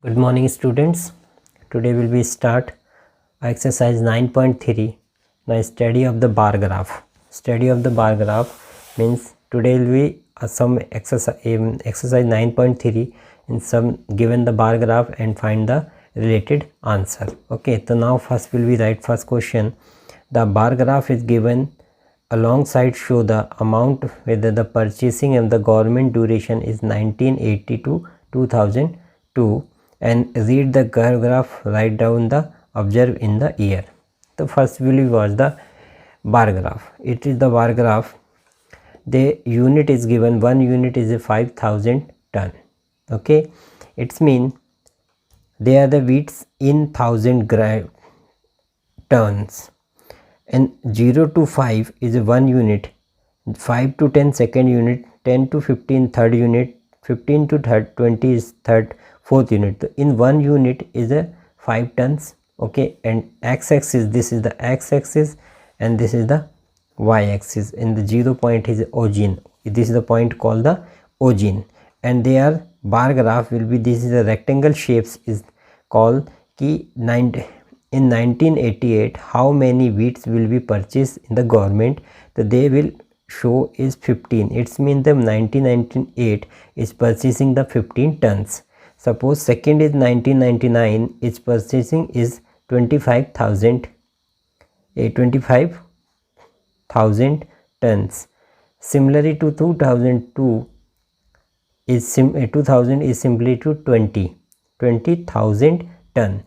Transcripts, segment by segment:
Good morning students. Today will be start exercise 9.3. Now study of the bar graph. Study of the bar graph means today will be some exercise 9.3 in some given the bar graph and find the related answer. Okay, so now first will be write first question. The bar graph is given alongside show the amount whether the purchasing and the government duration is 1980 to 2002 and read the graph, write down the observe in the year. The first will was the bar graph. It is the bar graph. The unit is given, one unit is a 5,000 ton. Okay, it's mean they are the weights in 1000 tons, and 0 to 5 is a 1 unit, 5 to 10 second unit, 10 to 15 third unit, 15 to 20 is third fourth unit. So in 1 unit is a 5 tons. Okay, and x-axis, this is the x-axis and this is the y-axis, and the 0 point is origin. This is the point called the origin, and their bar graph will be, this is a rectangle shapes is called key 9. In 1988 how many wheats will be purchased in the government, that they will show is 15. It's mean the 1998 is purchasing the 15 tons. Suppose second is 1999 is purchasing is 25,000 tons. Similarly to 2002 is 2000 is simply to 20,000 ton,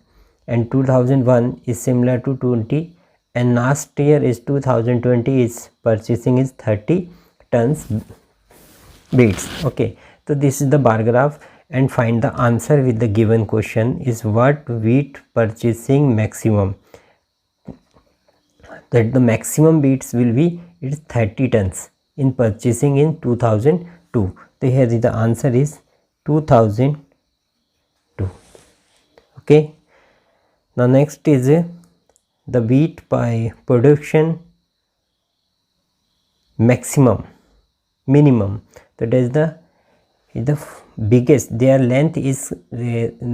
and 2001 is similar to 20, and last year is 2020 is purchasing is 30 tons wheats. Okay, so this is the bar graph, and find the answer with the given question is what wheat purchasing maximum, that the maximum wheats will be it is 30 tons in purchasing in 2002. So here the answer is 2002. Okay, now next is the wheat by production maximum minimum. That is the biggest, their length is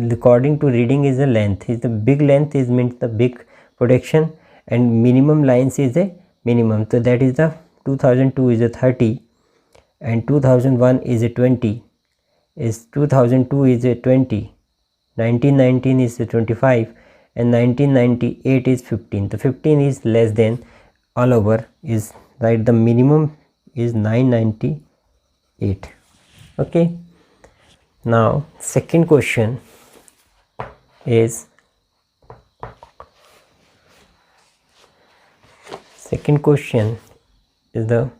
according to reading is the length is the big length is means the big production, and minimum lines is a minimum. So that is the 2002 is a 30 and 2001 is a 20, is 2002 is a 20, 1919 is a 25, and 1998 is 15. The 15 is less than all over is right, the minimum is 998. Okay, now second question is the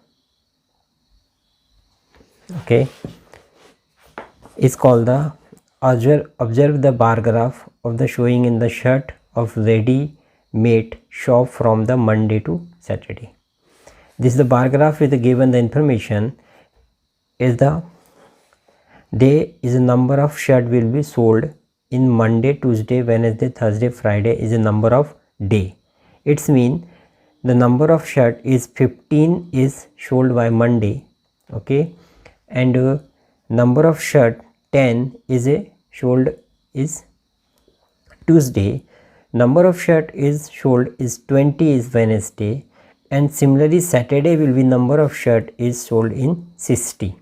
okay is called the observe the bar graph of the showing in the shirt of ready made shop from the Monday to Saturday. This is the bar graph with the given the information is the day is a number of shirt will be sold in Monday, Tuesday, Wednesday, Thursday, Friday is a number of day. It's mean the number of shirt is 15 is sold by Monday. Okay, and number of shirt 10 is a sold is Tuesday, number of shirt is sold is 20 is Wednesday, and similarly Saturday will be number of shirt is sold in 60.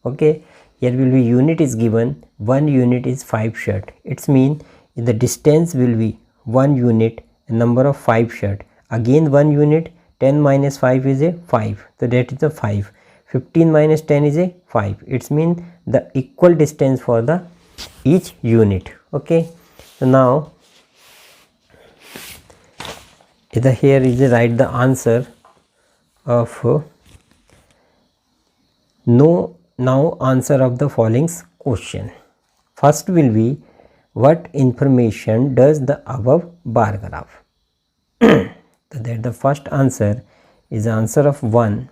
Okay, here will be unit is given, 1 unit is 5 shirt. It's mean the distance will be 1 unit and number of 5 shirt, again 1 unit, 10 minus 5 is a 5, so that is a 5, 15 minus 10 is a 5. It's mean the equal distance for the each unit. Okay, so now here is write the answer of now answer of the following question. First will be what information does the above bar graph. So that the first answer is the answer of 1.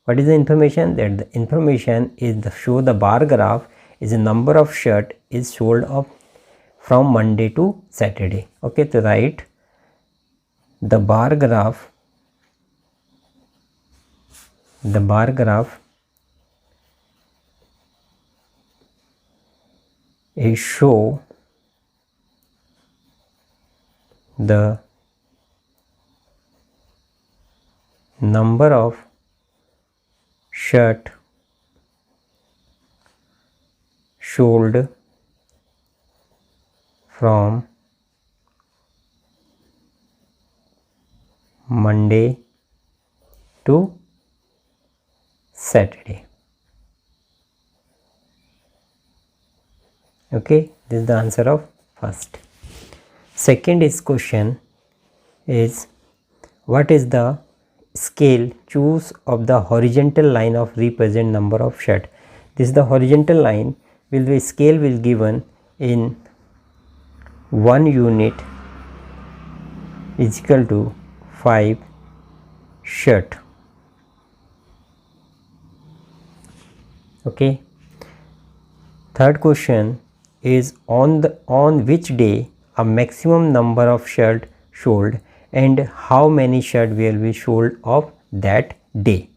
What is the information? That the information is the show the bar graph is a number of shirt is sold of from Monday to Saturday. Okay, to write the bar graph is show the number of shirt sold from Monday to Saturday. Okay, this is the answer of first. Second is question is, what is the scale choose of the horizontal line of represent number of shirt? This is the horizontal line, will be scale will given in 1 unit is equal to 5 shirt. Okay. Third question is, on which day a maximum number of shirt sold and how many shirt will be sold of that day?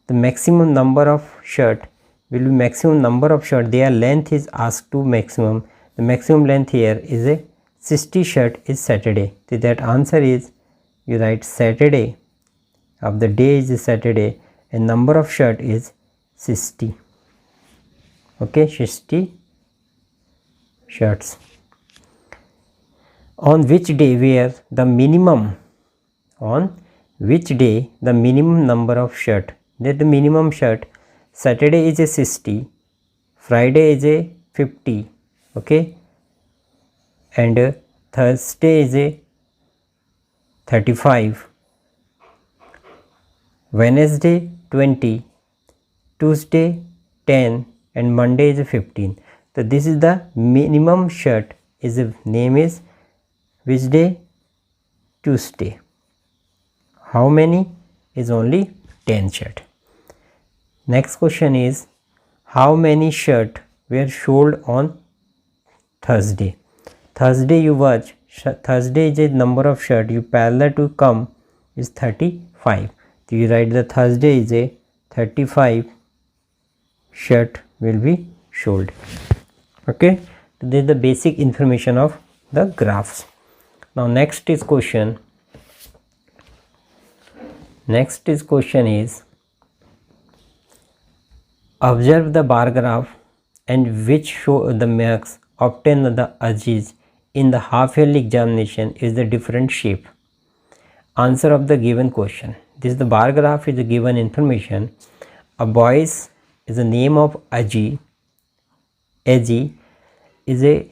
The maximum number of shirt will be maximum number of shirt, their length is asked to maximum. The maximum length here is a 60 shirt is Saturday. So that answer is, you write Saturday of the day is Saturday and number of shirt is 60. Okay, 60 shirts. On which day where the minimum, on which day the minimum number of shirt, that the minimum shirt, Saturday is a 60, Friday is a 50, okay, and Thursday is a 35, Wednesday 20, Tuesday 10 and Monday is a 15. So this is the minimum shirt, is the name is which day? Tuesday. How many? Is only 10 shirt. Next question is, how many shirt were sold on Thursday? Thursday you watch, Thursday is a number of shirt, you parallel to come is 35. So you write the Thursday is a 35 shirt will be sold. Okay, so this is the basic information of the graphs. Now next is question. Next is question is, observe the bar graph and which show the marks obtained the AJs in the half yearly examination is the different shape. Answer of the given question. This is the bar graph is the given information. A boys is the name of AJ. AJ is a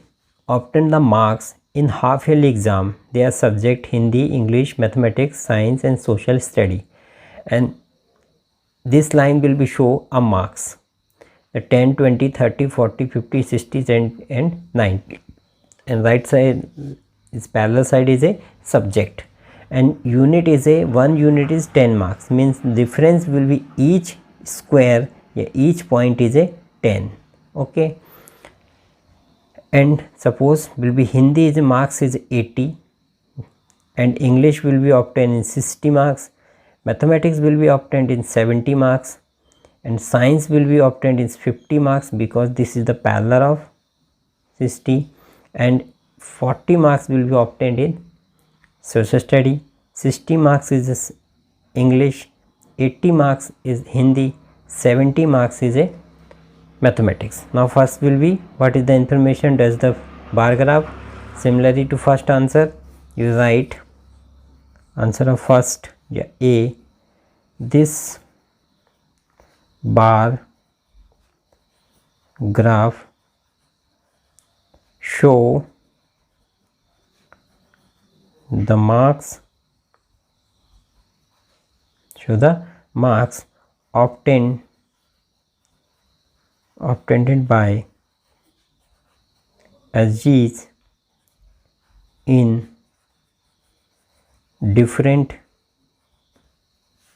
obtained the marks in half yearly exam. They are subject Hindi, English, Mathematics, Science and Social Study. And this line will be show a marks. The 10, 20, 30, 40, 50, 60 and 90. And right side is parallel side is a subject. And unit is a 1 unit is 10 marks. Means difference will be each square, each point is a 10. Okay. And suppose will be Hindi is a marks is 80 and English will be obtained in 60 marks, Mathematics will be obtained in 70 marks and Science will be obtained in 50 marks because this is the parallel of 60, and 40 marks will be obtained in Social Study, 60 marks is English, 80 marks is Hindi, 70 marks is a Mathematics. Now first will be, what is the information does the bar graph? Similarly to first answer, you write answer of first, A, this bar graph show the marks obtained by AJs in different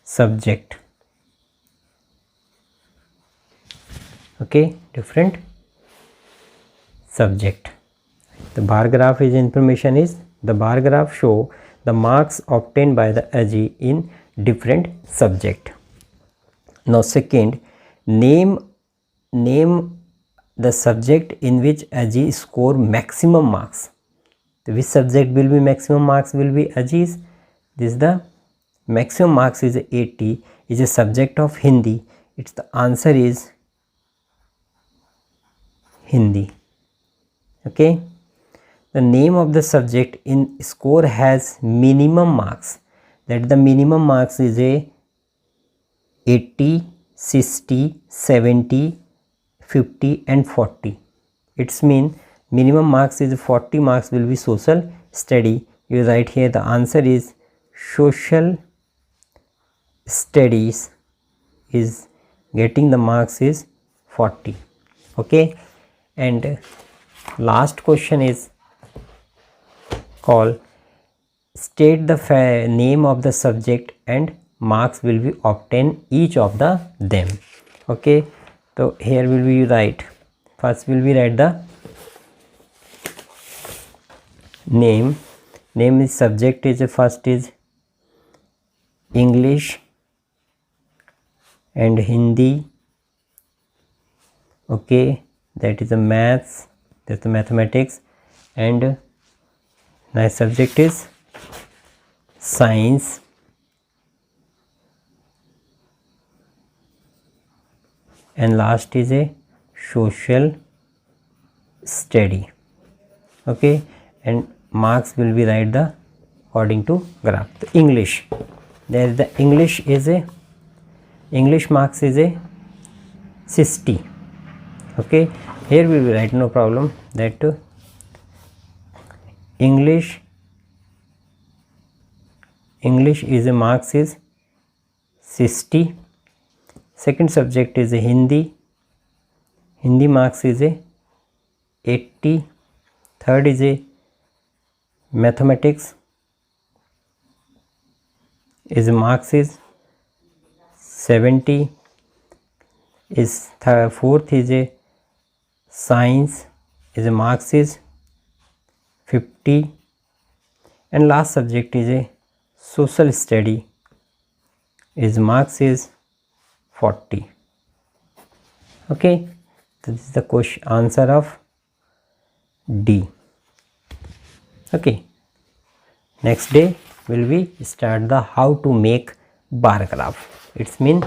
subject. Okay, different subject. The bar graph is information is the bar graph show the marks obtained by the AJ in different subject. Now second, name the subject in which AJ score maximum marks. which subject will be maximum marks will be Aziz? This is the maximum marks is 80, is a subject of Hindi. It's the answer is Hindi. Okay. The name of the subject in score has minimum marks. That the minimum marks is a 80, 60, 70, 50 and 40. It's mean minimum marks is 40 marks will be social study. You write here the answer is social studies is getting the marks is 40. Okay, and last question is called state the name of the subject and marks will be obtained each of the them. Okay, so here will be write, first will be write the name is subject is first is English and Hindi. Okay, that is the maths, that's the mathematics, and next subject is science, and last is a social study. Okay, and marks will be write the according to graph. The English, there is the English is a English marks is a 60. Okay, here we will write no problem that English is a marks is 60. Second subject is a Hindi marks is a 80. Third is a mathematics is marks is 70. Is fourth is a science is a marks is 50, and last subject is a social study is marks is 40. Okay, this is the question answer of D. Okay, next day will we start the how to make bar graph. It's mean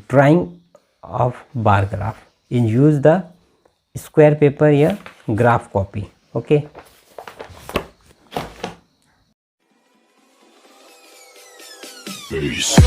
drawing of bar graph in use the square paper या graph copy. Okay. Peace.